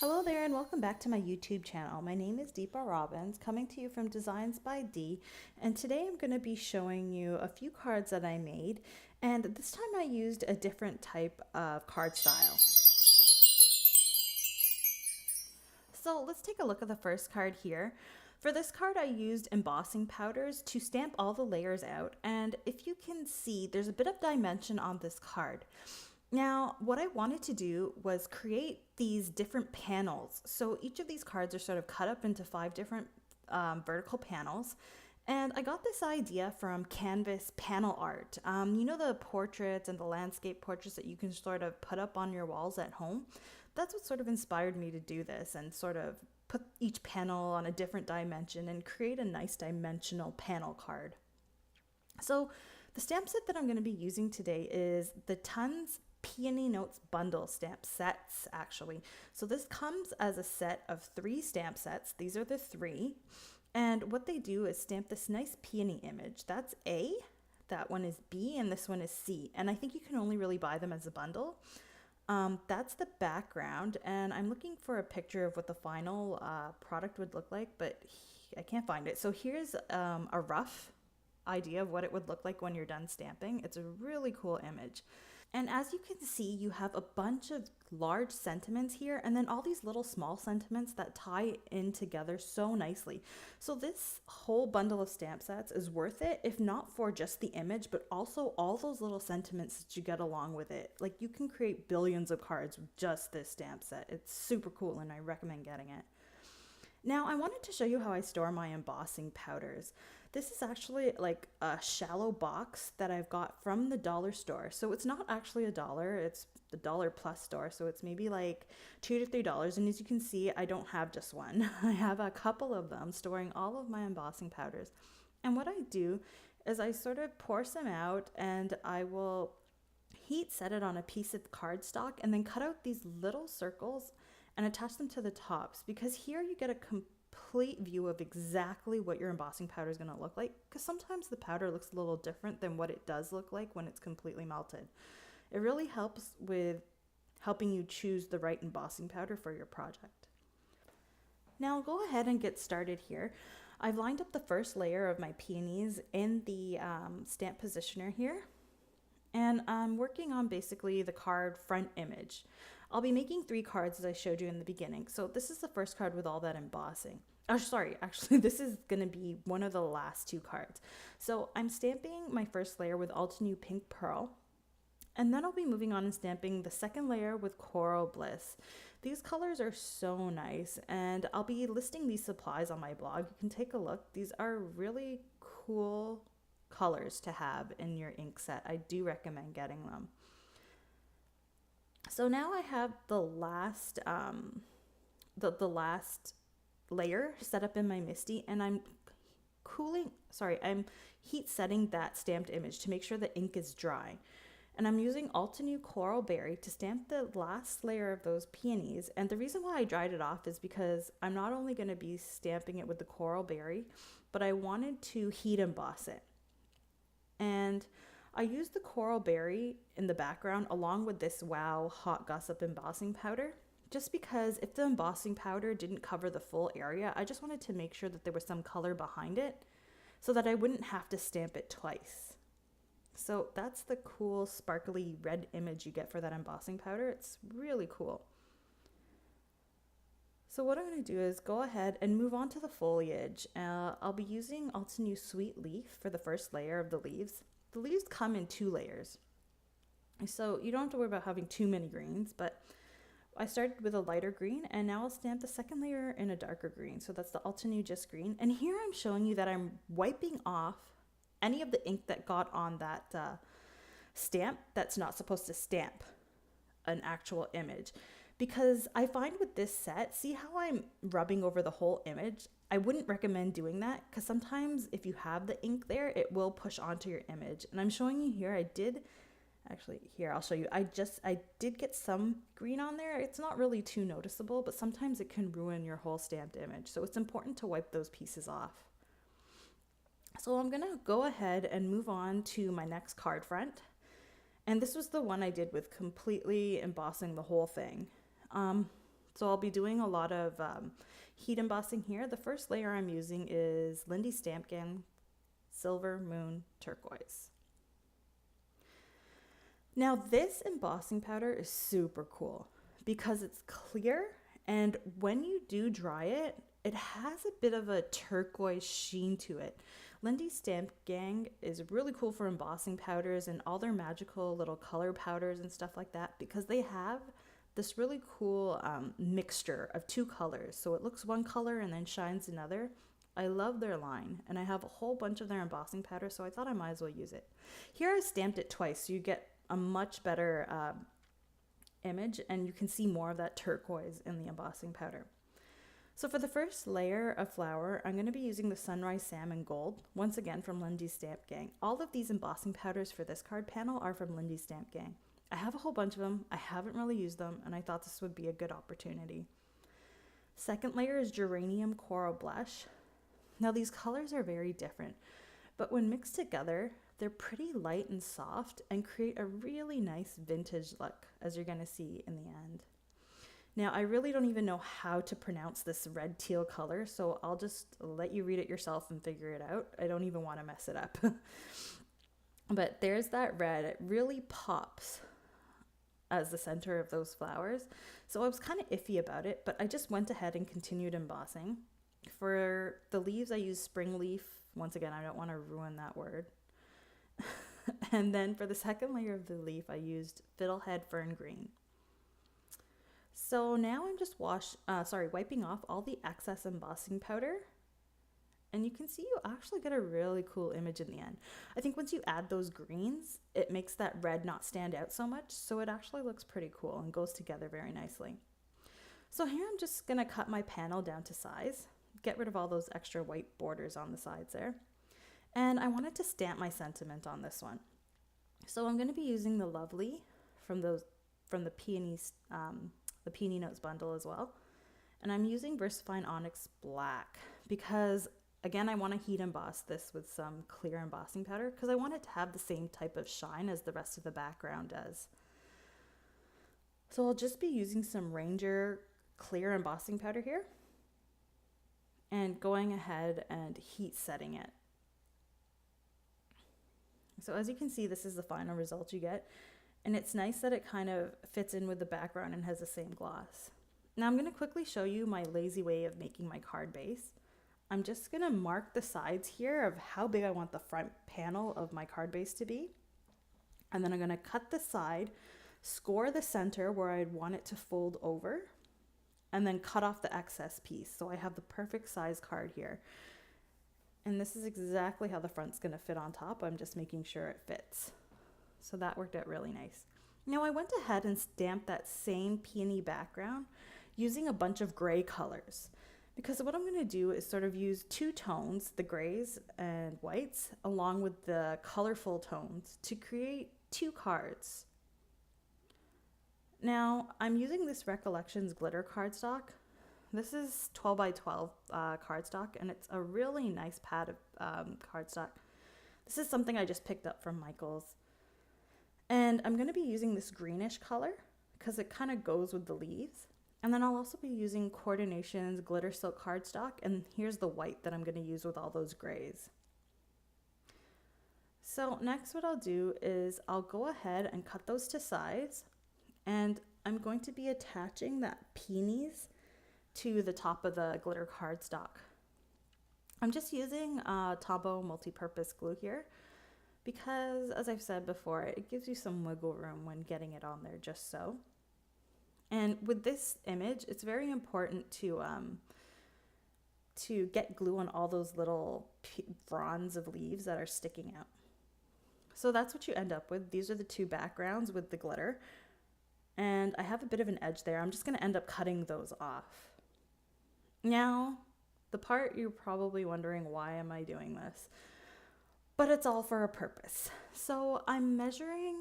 Hello there and welcome back to my YouTube channel. My name is Deepa Robbins, coming to you from Designs by D, and today I'm going to be showing you a few cards that I made, and this time I used a different type of card style. So let's take a look at the first card here. For this card I used embossing powders to stamp all the layers out, and if you can see there's a bit of dimension on this card. Now, what I wanted to do was create these different panels. So each of these cards are sort of cut up into 5 different vertical panels. And I got this idea from Canvas panel art. You know, the portraits and the landscape portraits that you can sort of put up on your walls at home? That's what sort of inspired me to do this and sort of put each panel on a different dimension and create a nice dimensional panel card. So the stamp set that I'm going to be using today is the Tons Peony Notes bundle stamp sets, actually. So this comes as a set of 3 stamp sets. These are the 3. And what they do is stamp this nice peony image. That's A, that one is B, and this one is C. And I think you can only really buy them as a bundle. That's the background, and I'm looking for a picture of what the final product would look like, but I can't find it. So here's a rough idea of what it would look like when you're done stamping. It's a really cool image. And as you can see, you have a bunch of large sentiments here and then all these little small sentiments that tie in together so nicely. So this whole bundle of stamp sets is worth it, if not for just the image, but also all those little sentiments that you get along with it. Like, you can create billions of cards with just this stamp set. It's super cool and I recommend getting it. Now, I wanted to show you how I store my embossing powders. This is actually like a shallow box that I've got from the dollar store. So it's not actually $1, it's the dollar plus store. So it's maybe like $2 to $3. And as you can see, I don't have just one. I have a couple of them storing all of my embossing powders. And what I do is I sort of pour some out and I will heat set it on a piece of cardstock and then cut out these little circles and attach them to the tops, because here you get a complete view of exactly what your embossing powder is going to look like, because sometimes the powder looks a little different than what it does look like when it's completely melted. It really helps with helping you choose the right embossing powder for your project. Now I'll go ahead and get started here. I've lined up the first layer of my peonies in the stamp positioner here, and I'm working on basically the card front image. I'll be making 3 cards as I showed you in the beginning. So this is the first card with all that embossing. Oh, sorry, actually this is going to be one of the last 2 cards. So I'm stamping my first layer with Altenew Pink Pearl, and then I'll be moving on and stamping the second layer with Coral Bliss. These colors are so nice, and I'll be listing these supplies on my blog. You can take a look. These are really cool colors to have in your ink set. I do recommend getting them. So now I have the last layer set up in my MISTI, and I'm heat setting that stamped image to make sure the ink is dry. And I'm using Altenew Coral Berry to stamp the last layer of those peonies. And the reason why I dried it off is because I'm not only going to be stamping it with the Coral Berry, but I wanted to heat emboss it. And I used the Coral Berry in the background along with this Wow Hot Gossip embossing powder, just because if the embossing powder didn't cover the full area, I just wanted to make sure that there was some color behind it so that I wouldn't have to stamp it twice. So that's the cool sparkly red image you get for that embossing powder. It's really cool. So what I'm going to do is go ahead and move on to the foliage. I'll be using Altenew Sweet Leaf for the first layer of the leaves. The leaves come in 2 layers, so you don't have to worry about having too many greens, but I started with a lighter green, and now I'll stamp the second layer in a darker green. So that's the Altenew Just Green. And here I'm showing you that I'm wiping off any of the ink that got on that stamp that's not supposed to stamp an actual image. Because I find with this set, see how I'm rubbing over the whole image? I wouldn't recommend doing that, because sometimes if you have the ink there, it will push onto your image. And I'm showing you here, I'll show you. I did get some green on there. It's not really too noticeable, but sometimes it can ruin your whole stamped image. So it's important to wipe those pieces off. So I'm gonna go ahead and move on to my next card front. And this was the one I did with completely embossing the whole thing. So I'll be doing a lot of heat embossing here. The first layer I'm using is Lindy Stamp Gang Silver Moon Turquoise. Now this embossing powder is super cool because it's clear, and when you do dry it, it has a bit of a turquoise sheen to it. Lindy Stamp Gang is really cool for embossing powders and all their magical little color powders and stuff like that, because they have this really cool mixture of two colors. So it looks one color and then shines another. I love their line, and I have a whole bunch of their embossing powder, so I thought I might as well use it. Here I stamped it twice, so you get a much better image, and you can see more of that turquoise in the embossing powder. So for the first layer of flower, I'm going to be using the Sunrise Salmon Gold, once again from Lindy Stamp Gang. All of these embossing powders for this card panel are from Lindy Stamp Gang. I have a whole bunch of them. I haven't really used them, and I thought this would be a good opportunity. Second layer is Geranium Coral Blush. Now these colors are very different, but when mixed together, they're pretty light and soft and create a really nice vintage look, as you're going to see in the end. Now, I really don't even know how to pronounce this red teal color, so I'll just let you read it yourself and figure it out. I don't even want to mess it up. But there's that red. It really pops as the center of those flowers. So I was kind of iffy about it, but I just went ahead and continued embossing. For the leaves, I used Spring Leaf. Once again, I don't want to ruin that word. And then for the second layer of the leaf, I used Fiddlehead Fern Green. So now I'm just wiping off all the excess embossing powder. And you can see you actually get a really cool image in the end. I think once you add those greens, it makes that red not stand out so much. So it actually looks pretty cool and goes together very nicely. So here I'm just going to cut my panel down to size. Get rid of all those extra white borders on the sides there. And I wanted to stamp my sentiment on this one. So I'm going to be using the Lovely from the Peony Notes bundle as well. And I'm using VersaFine Onyx Black because, again, I want to heat emboss this with some clear embossing powder because I want it to have the same type of shine as the rest of the background does. So I'll just be using some Ranger clear embossing powder here and going ahead and heat setting it. So as you can see, this is the final result you get. And it's nice that it kind of fits in with the background and has the same gloss. Now I'm going to quickly show you my lazy way of making my card base. I'm just going to mark the sides here of how big I want the front panel of my card base to be. And then I'm going to cut the side, score the center where I'd want it to fold over, and then cut off the excess piece. So I have the perfect size card here. And this is exactly how the front's going to fit on top. I'm just making sure it fits. So that worked out really nice. Now I went ahead and stamped that same peony background using a bunch of gray colors, because what I'm going to do is sort of use two tones, the grays and whites, along with the colorful tones to create two cards. Now I'm using this Recollections glitter cardstock. This is 12 by 12 cardstock, and it's a really nice pad of cardstock. This is something I just picked up from Michael's. And I'm going to be using this greenish color because it kind of goes with the leaves. And then I'll also be using Coordinations Glitter Silk cardstock, and here's the white that I'm going to use with all those grays. So next what I'll do is I'll go ahead and cut those to size, and I'm going to be attaching that peonies to the top of the glitter cardstock. I'm just using Tombow multi-purpose glue here because, as I've said before, it gives you some wiggle room when getting it on there, just so. And with this image, it's very important to get glue on all those little fronds of leaves that are sticking out. So that's what you end up with. These are the two backgrounds with the glitter. And I have a bit of an edge there. I'm just going to end up cutting those off. Now, the part you're probably wondering, why am I doing this? But it's all for a purpose. So I'm measuring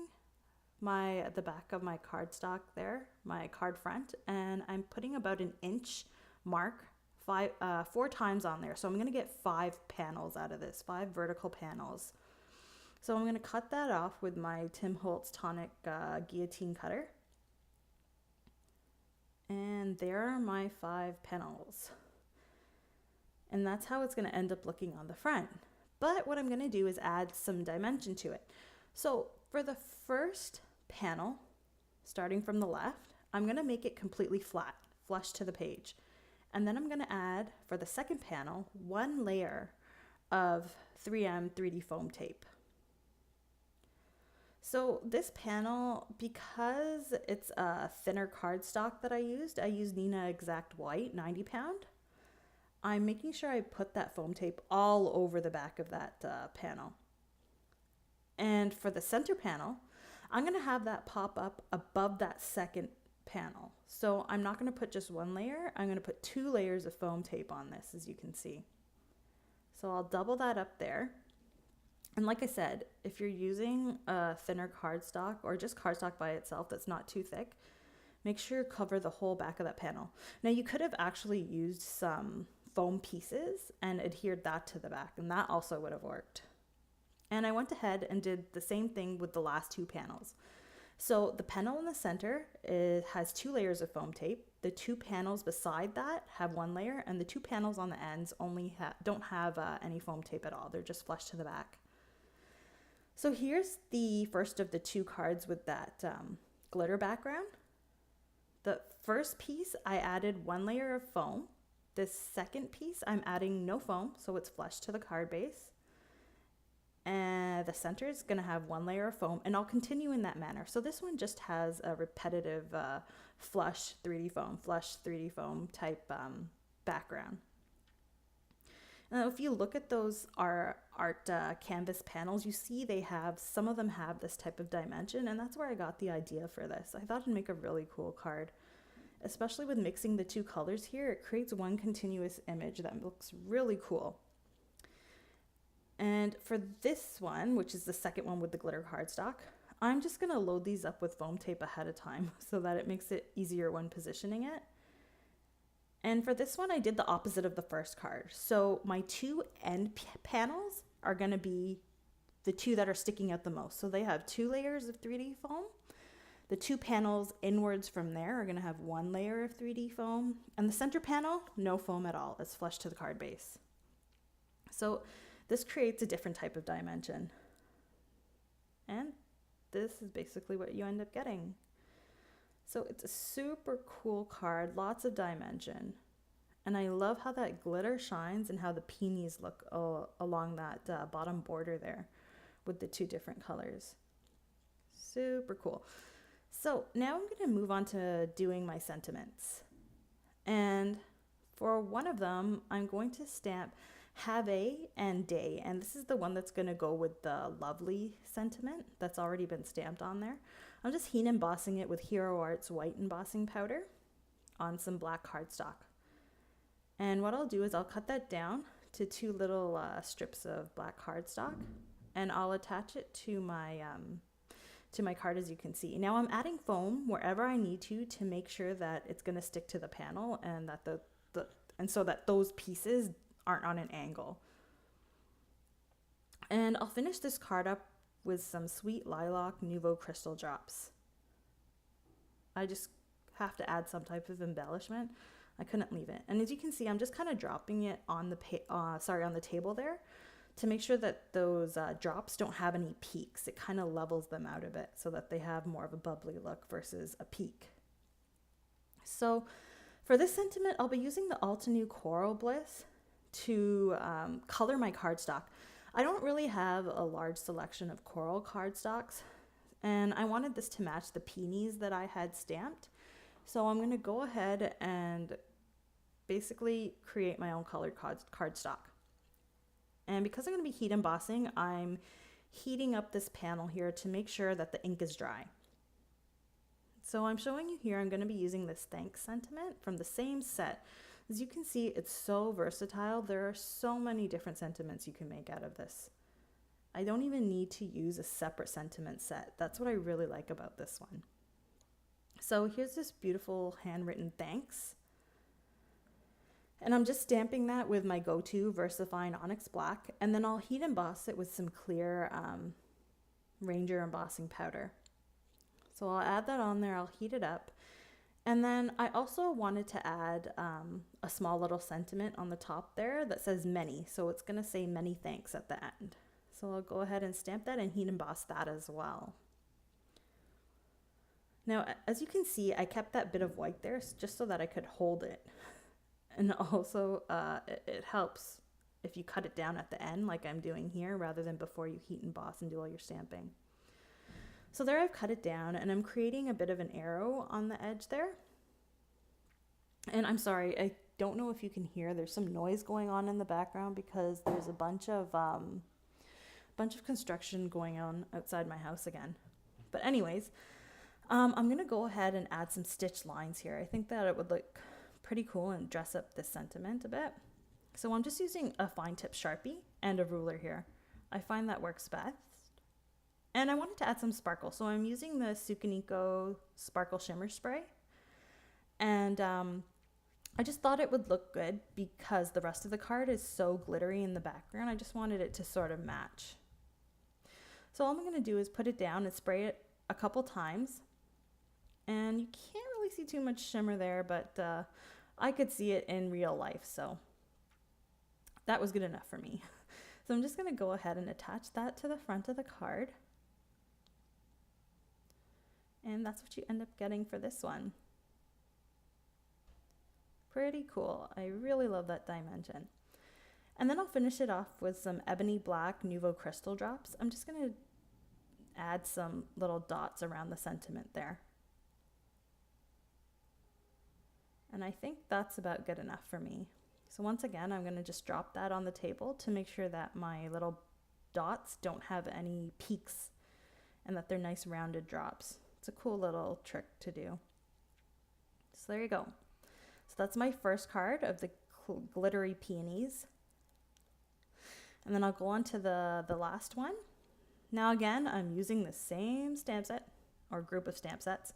the back of my cardstock there, my card front, and I'm putting about an inch mark 4 times on there. So I'm going to get 5 panels out of this, 5 vertical panels. So I'm going to cut that off with my Tim Holtz Tonic guillotine cutter. And there are my 5 panels. And that's how it's going to end up looking on the front. But what I'm going to do is add some dimension to it. So for the first panel, starting from the left, I'm going to make it completely flat, flush to the page. And then I'm going to add, for the second panel, 1 layer of 3M 3D foam tape. So this panel, because it's a thinner cardstock that I used Neenah Exact White 90 pound. I'm making sure I put that foam tape all over the back of that panel. And for the center panel, I'm going to have that pop up above that second panel. So I'm not going to put just 1 layer. I'm going to put 2 layers of foam tape on this, as you can see. So I'll double that up there. And like I said, if you're using a thinner cardstock or just cardstock by itself that's not too thick, make sure you cover the whole back of that panel. Now you could have actually used some foam pieces and adhered that to the back, and that also would have worked. And I went ahead and did the same thing with the last 2 panels. So the panel in the center has 2 layers of foam tape. The 2 panels beside that have 1 layer, and the 2 panels on the ends don't have any foam tape at all. They're just flush to the back. So here's the first of the 2 cards with that glitter background. The first piece, I added 1 layer of foam. This second piece, I'm adding no foam, so it's flush to the card base. And the center is going to have 1 layer of foam, and I'll continue in that manner. So this one just has a repetitive flush 3D foam type background. Now, if you look at those art canvas panels, you see some of them have this type of dimension, and that's where I got the idea for this. I thought it'd make a really cool card, especially with mixing the 2 colors here. It creates one continuous image that looks really cool. And for this one, which is the second one with the glitter cardstock, I'm just going to load these up with foam tape ahead of time so that it makes it easier when positioning it. And for this one, I did the opposite of the first card. So my 2 end panels are going to be the 2 that are sticking out the most. So they have 2 layers of 3D foam. The 2 panels inwards from there are going to have 1 layer of 3D foam. And the center panel, no foam at all. It's flush to the card base. So this creates a different type of dimension. And this is basically what you end up getting. So it's a super cool card, lots of dimension. And I love how that glitter shines and how the peonies look along that bottom border there with the 2 different colors. Super cool. So now I'm going to move on to doing my sentiments. And for one of them, I'm going to stamp Have a and Day. And this is the one that's going to go with the lovely sentiment that's already been stamped on there. I'm just heat embossing it with Hero Arts white embossing powder on some black cardstock. And what I'll do is I'll cut that down to 2 little strips of black cardstock, and I'll attach it to my card, as you can see. Now I'm adding foam wherever I need to make sure that it's going to stick to the panel and that and so that those pieces aren't on an angle. And I'll finish this card up with some Sweet Lilac Nouveau Crystal drops. I just have to add some type of embellishment. I couldn't leave it. And as you can see, I'm just kind of dropping it on the table there to make sure that those drops don't have any peaks. It kind of levels them out a bit so that they have more of a bubbly look versus a peak. So for this sentiment, I'll be using the Altenew Coral Bliss to color my cardstock. I don't really have a large selection of coral cardstocks, and I wanted this to match the peonies that I had stamped. So I'm going to go ahead and basically create my own colored cardstock. And because I'm going to be heat embossing, I'm heating up this panel here to make sure that the ink is dry. So I'm showing you here, I'm going to be using this Thanks sentiment from the same set. As you can see, it's so versatile. There are so many different sentiments you can make out of this. I don't even need to use a separate sentiment set. That's what I really like about this one. So here's this beautiful handwritten thanks. And I'm just stamping that with my go-to VersaFine Onyx Black, and then I'll heat emboss it with some clear Ranger embossing powder. So I'll add that on there, I'll heat it up, And then I also wanted to add a small little sentiment on the top there that says many. So it's going to say many thanks at the end. So I'll go ahead and stamp that and heat emboss that as well. Now, as you can see, I kept that bit of white there just so that I could hold it. And also it helps if you cut it down at the end like I'm doing here rather than before you heat emboss and do all your stamping. So there I've cut it down and I'm creating a bit of an arrow on the edge there. And I'm sorry, I don't know if you can hear, there's some noise going on in the background because there's a bunch of construction going on outside my house again. But anyways, I'm gonna go ahead and add some stitch lines here. I think that it would look pretty cool and dress up this sentiment a bit. So I'm just using a fine tip Sharpie and a ruler here. I find that works best. And I wanted to add some sparkle. So I'm using the Sukaniko Sparkle Shimmer Spray. And I just thought it would look good because the rest of the card is so glittery in the background. I just wanted it to sort of match. So all I'm going to do is put it down and spray it a couple times. And you can't really see too much shimmer there, but I could see it in real life. So that was good enough for me. So I'm just going to go ahead and attach that to the front of the card. And that's what you end up getting for this one. Pretty cool. I really love that dimension. And then I'll finish it off with some Ebony Black Nuvo Crystal Drops. I'm just going to add some little dots around the sentiment there. And I think that's about good enough for me. So once again, I'm going to just drop that on the table to make sure that my little dots don't have any peaks and that they're nice rounded drops. It's a cool little trick to do. So there you go. So that's my first card of the glittery peonies. And then I'll go on to the last one. Now again, I'm using the same stamp set or group of stamp sets.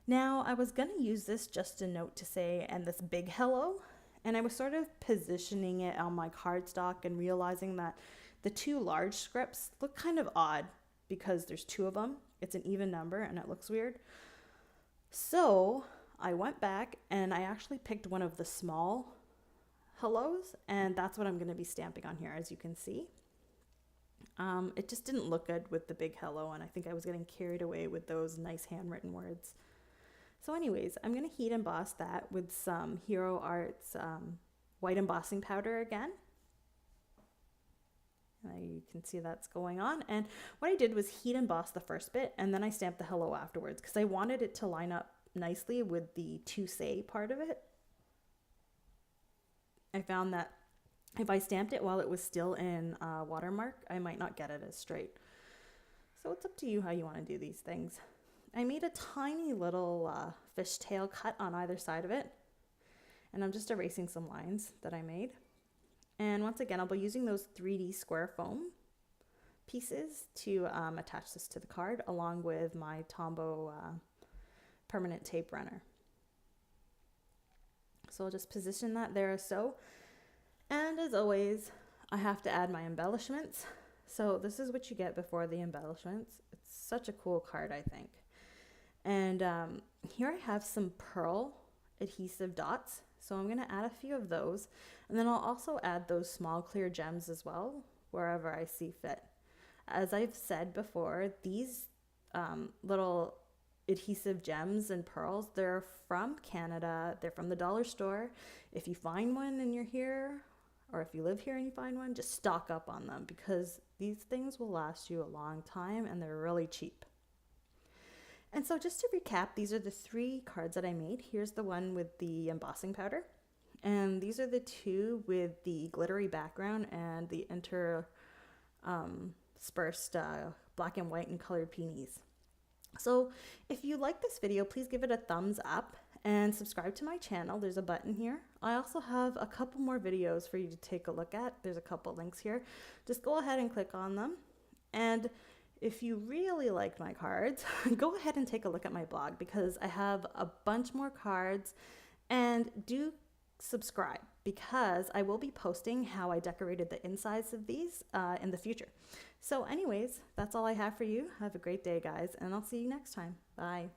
Now I was going to use this just a note to say, and this big hello. And I was sort of positioning it on my cardstock and realizing that the two large scripts look kind of odd because there's two of them. It's an even number and it looks weird. So I went back and I actually picked one of the small hellos, and that's what I'm going to be stamping on here, as you can see. It just didn't look good with the big hello, and I think I was getting carried away with those nice handwritten words. So anyways, I'm going to heat emboss that with some Hero Arts white embossing powder again. You can see that's going on. And what I did was heat emboss the first bit, and then I stamped the hello afterwards because I wanted it to line up nicely with the to say part of it. I found that if I stamped it while it was still in watermark, I might not get it as straight. So it's up to you how you want to do these things. I made a tiny little fishtail cut on either side of it, and I'm just erasing some lines that I made. And once again, I'll be using those 3D square foam pieces to attach this to the card along with my Tombow permanent tape runner. So I'll just position that there as so. And as always, I have to add my embellishments. So this is what you get before the embellishments. It's such a cool card, I think. And here I have some pearl adhesive dots. So I'm going to add a few of those. And then I'll also add those small clear gems as well, wherever I see fit. As I've said before, these little adhesive gems and pearls, they're from Canada. They're from the dollar store. If you find one and you're here, or if you live here and you find one, just stock up on them because these things will last you a long time and they're really cheap. And so just to recap, these are the 3 cards that I made. Here's the one with the embossing powder. And these are the 2 with the glittery background and the interspersed black and white and colored peonies. So if you like this video, please give it a thumbs up and subscribe to my channel. There's a button here. I also have a couple more videos for you to take a look at. There's a couple links here. Just go ahead and click on them. And if you really liked my cards, go ahead and take a look at my blog because I have a bunch more cards, and do subscribe because I will be posting how I decorated the insides of these in the future. So anyways, that's all I have for you. Have a great day, guys, and I'll see you next time. Bye.